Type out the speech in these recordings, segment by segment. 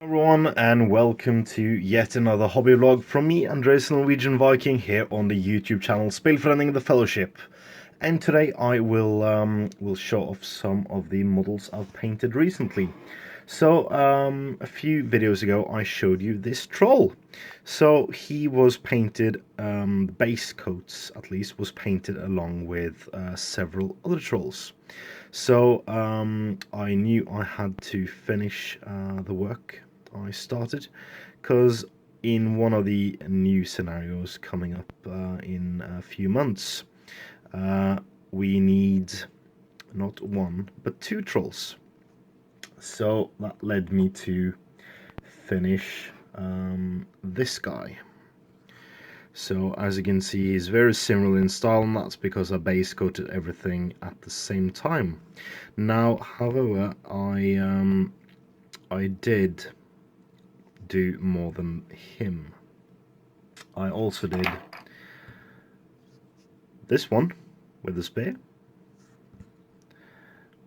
Everyone, and welcome to yet another hobby vlog from me, Andreas, Norwegian Viking, here on the YouTube channel Spelföreningen the Fellowship. And today I will show off some of the models I've painted recently. So a few videos ago I showed you this troll. So he was painted, the base coats at least was painted along with several other trolls. So I knew I had to finish the work I started, because in one of the new scenarios coming up in a few months, we need not one but two trolls. So that led me to finish this guy. So as you can see, he's very similar in style, and that's because I base coated everything at the same time. Now, however, I did do more than him. I also did this one with the spear.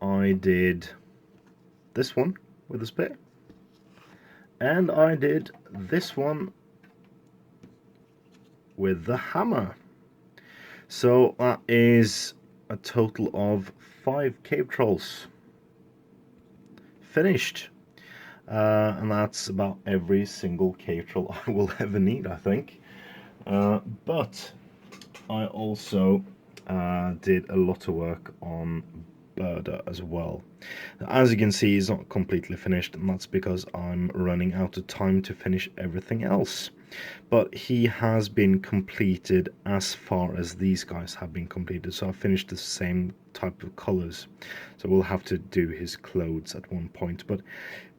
I did this one with the spear. And I did this one with the hammer. So that is a total of 5 cave trolls finished. And that's about every single cave troll I will ever need, I think. But I also did a lot of work on Berda as well. As you can see, he's not completely finished, and that's because I'm running out of time to finish everything else. But he has been completed as far as these guys have been completed, so I finished the same type of colors. So we'll have to do his clothes at one point, but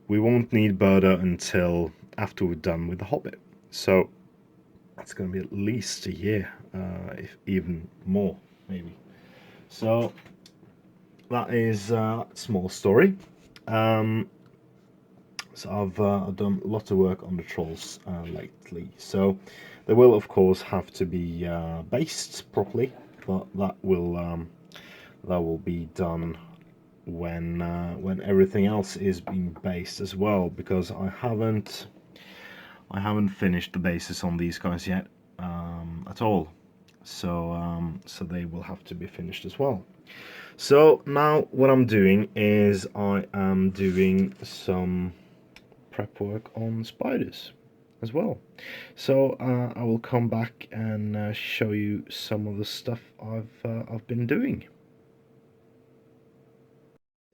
we won't need Berda until after we're done with the Hobbit. So that's going to be at least a year, if even more, maybe. So that is a small story. So I've done a lot of work on the trolls lately. So they will, of course, have to be based properly, but that will be done when everything else is being based as well, because I haven't finished the bases on these guys yet at all. So they will have to be finished as well. So now what I'm doing is I am doing some prep work on spiders as well. So I will come back and show you some of the stuff I've been doing.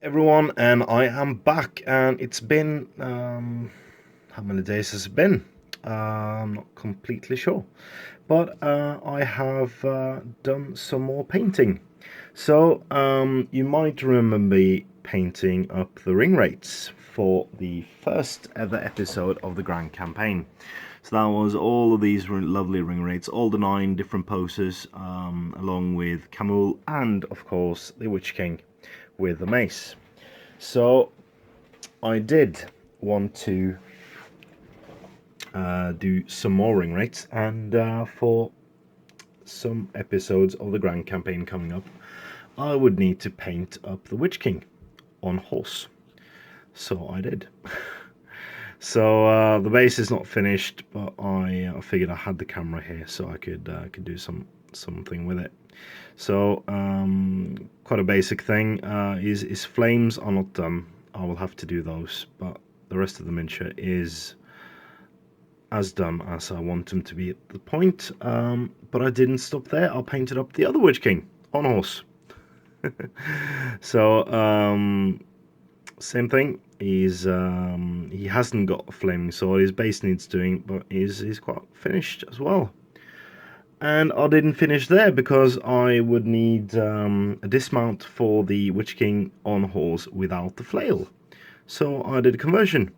Everyone, and I am back, and it's been how many days has it been? I'm not completely sure, but I have done some more painting. So you might remember me painting up the ring rates for the first ever episode of the Grand Campaign. So that was all of these lovely ring rates, all the 9 different poses, along with Camul and of course the Witch King with the mace. So I did want to do some more ring rates, and for some episodes of the Grand Campaign coming up, I would need to paint up the Witch King on horse. So I did. So the base is not finished, but I figured I had the camera here, so I could do something with it. So quite a basic thing is flames are not done. I will have to do those, but the rest of the miniature is as done as I want them to be at the point. But I didn't stop there. I painted up the other Witch King on horse. So same thing. He hasn't got a flaming sword. His base needs doing, but he's quite finished as well. And I didn't finish there because I would need a dismount for the Witch King on horse without the flail. So I did a conversion.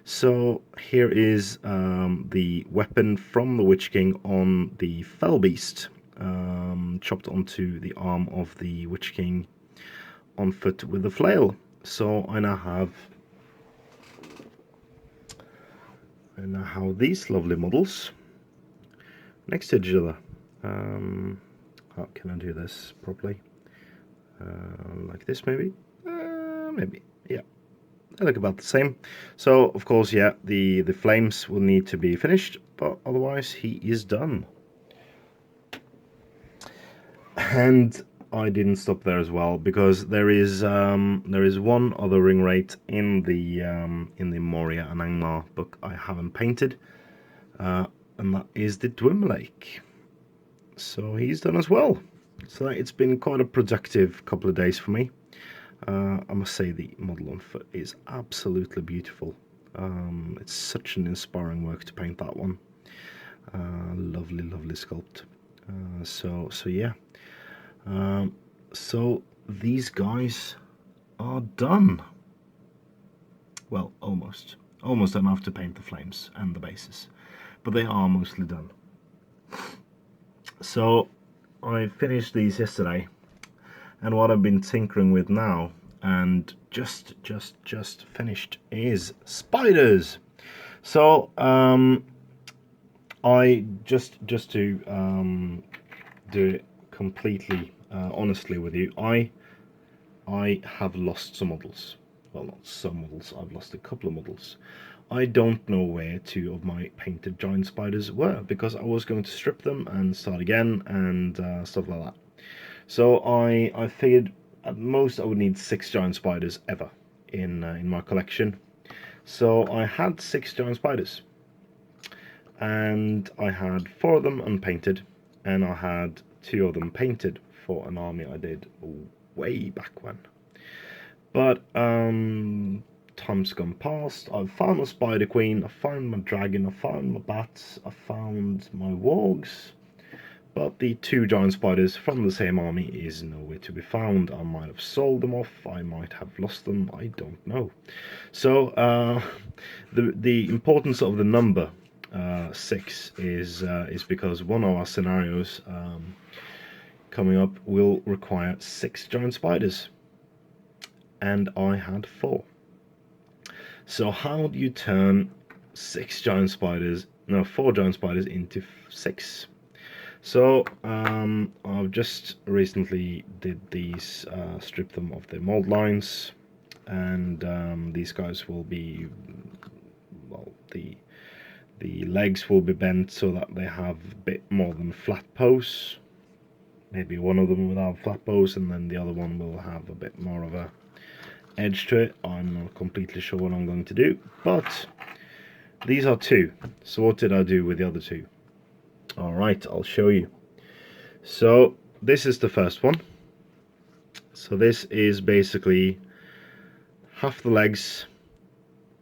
So here is the weapon from the Witch King on the Fell Beast, chopped onto the arm of the Witch King on foot with the flail. So I now have these lovely models next to each other. How can I do this properly? Like this, maybe? Maybe, yeah. they look about the same. So of course, yeah, the flames will need to be finished, but otherwise he is done. And I didn't stop there as well, because there is one other ring rate in the Moria and Angmar book I haven't painted, and that is the Dwimlake. So he's done as well. So it's been quite a productive couple of days for me. I must say the model on foot is absolutely beautiful. It's such an inspiring work to paint that one. Lovely, lovely sculpt. So yeah. So these guys are done. Well, almost. Almost enough to paint the flames and the bases, but they are mostly done. So I finished these yesterday, and what I've been tinkering with now, and just finished, is spiders. So I just to do it completely honestly with you, I have lost some models. Well, not some models, I've lost a couple of models. I don't know where two of my painted giant spiders were, because I was going to strip them and start again and stuff like that. So I figured at most I would need 6 giant spiders ever in my collection. So I had 6 giant spiders, and I had 4 of them unpainted, and I had 2 of them painted for an army I did way back when. But time's gone past. I've found my Spider Queen, I found my dragon, I found my bats, I found my wargs, but the 2 giant spiders from the same army is nowhere to be found. I might have sold them off, I might have lost them, I don't know. So the importance of the number 6 is because one of our scenarios coming up will require 6 giant spiders, and I had 4. So how do you turn 4 giant spiders into 6? So I've just recently did these, stripped them of their mold lines, and these guys will be, well, the legs will be bent so that they have a bit more than flat pose. Maybe one of them will have flat pose, and then the other one will have a bit more of a edge to it. I'm not completely sure what I'm going to do, but these are 2. So what did I do with the other 2? Alright, I'll show you. So this is the first one. So this is basically half the legs,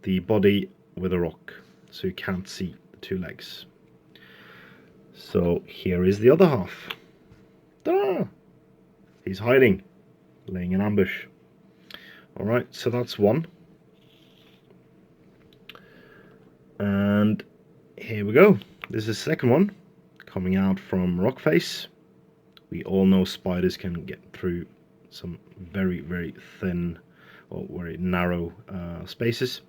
the body with a rock, so you can't see the 2 legs. So here is the other half. Ta-da! He's hiding, laying an ambush. Alright, so that's one. And here we go. This is the second one, coming out from rock face. We all know spiders can get through some very, very thin or very narrow spaces.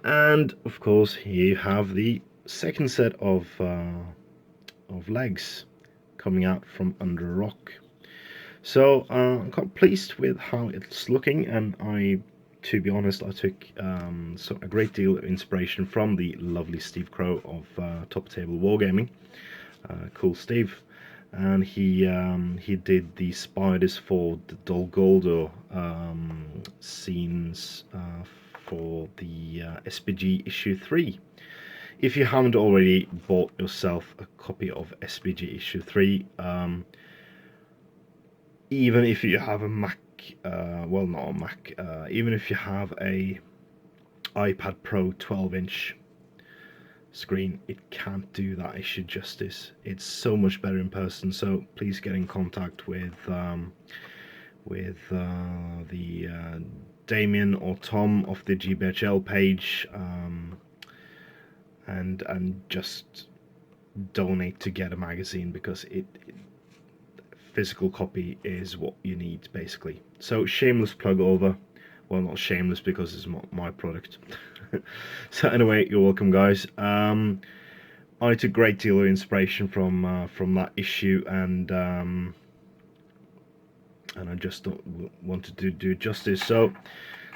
And of course, here you have the second set of legs coming out from under a rock. So I'm quite pleased with how it's looking, and to be honest, I took a great deal of inspiration from the lovely Steve Crow of Top Table Wargaming. Cool Steve. And he did the spiders for the Dol Guldur scenes for the SBG issue 3. If you haven't already bought yourself a copy of SBG issue 3, even if you have a Mac, well, not a Mac, even if you have a iPad Pro 12-inch screen, it can't do that issue justice. It's so much better in person. So please get in contact with the Damien or Tom of the GBHL page, and just donate to get a magazine, because physical copy is what you need, basically. So shameless plug over. Well, not shameless, because it's my product. So anyway, you're welcome, guys. I took a great deal of inspiration from that issue, and I just wanted to do justice. So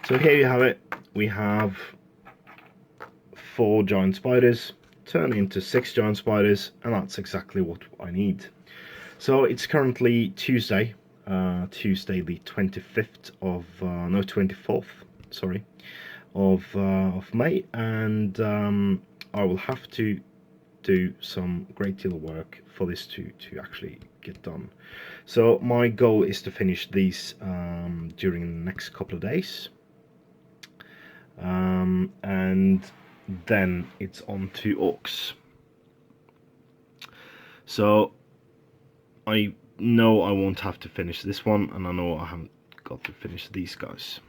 So here you have it. We have 4 giant spiders turn into 6 giant spiders, and that's exactly what I need. So it's currently Tuesday, Tuesday the 25th of no 24th, sorry, of May, and I will have to do some great deal of work for this to actually get done. So my goal is to finish these during the next couple of days, and then it's on to orcs. So I know I won't have to finish this one, and I know I haven't got to finish these guys.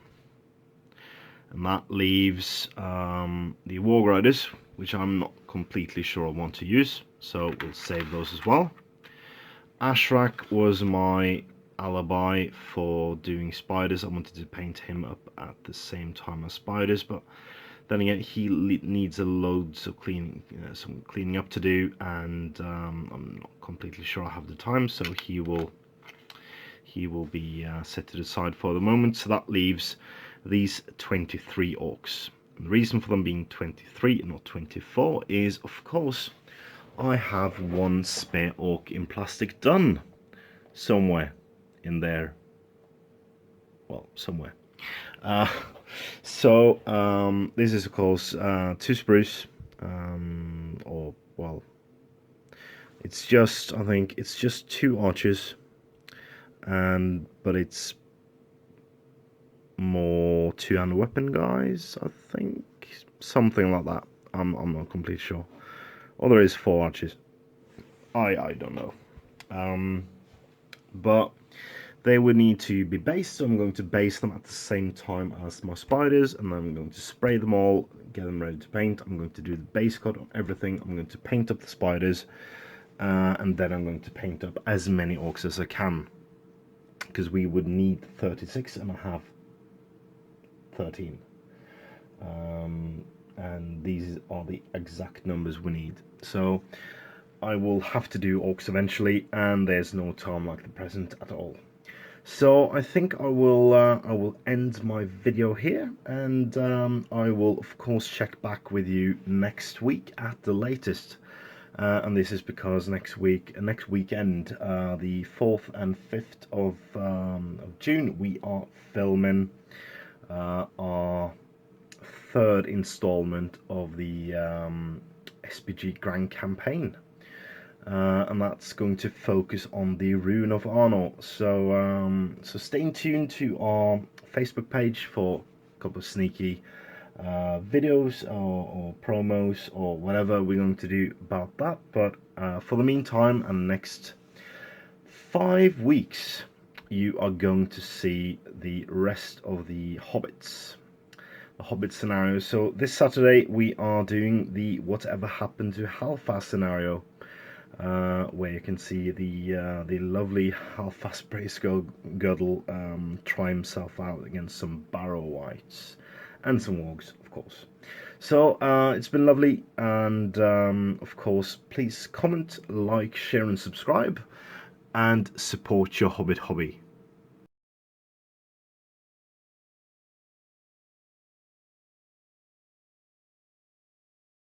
And that leaves the War Riders, which I'm not completely sure I want to use, so we'll save those as well. Ashrak was my alibi for doing spiders. I wanted to paint him up at the same time as spiders, but then again, he needs a loads of some cleaning up to do, and I'm not completely sure I have the time, so he will be set to the side for the moment. So that leaves these 23 orcs. And the reason for them being 23 and not 24 is, of course, I have one spare orc in plastic done somewhere in there. Well, somewhere. So this is of course 2 spruce, or well, it's just, I think it's just 2 archers, but it's more 2 hand weapon guys, I think, something like that. I'm not completely sure. Or there is 4 archers. I don't know. But they would need to be based, so I'm going to base them at the same time as my spiders, and then I'm going to spray them all, get them ready to paint. I'm going to do the base coat on everything. I'm going to paint up the spiders, and then I'm going to paint up as many orcs as I can, because we would need 36, and I have 13. And these are the exact numbers we need. So I will have to do orcs eventually, and there's no time like the present at all. So I think I will end my video here, and I will of course check back with you next week at the latest. And this is because next weekend, the 4th and 5th of June, we are filming our 3rd installment of the SPG Grand Campaign. And that's going to focus on the Rune of Arnor. So stay tuned to our Facebook page for a couple of sneaky videos or promos or whatever we're going to do about that. But for the meantime, and next 5 weeks, you are going to see the rest of the Hobbits. The Hobbit scenario. So this Saturday we are doing the Whatever Happened to Halfast scenario. Where you can see the lovely Halfast Bracegirdle try himself out against some Barrow Wights and some Wargs, of course. So it's been lovely, and of course, please comment, like, share, and subscribe, and support your Hobbit hobby.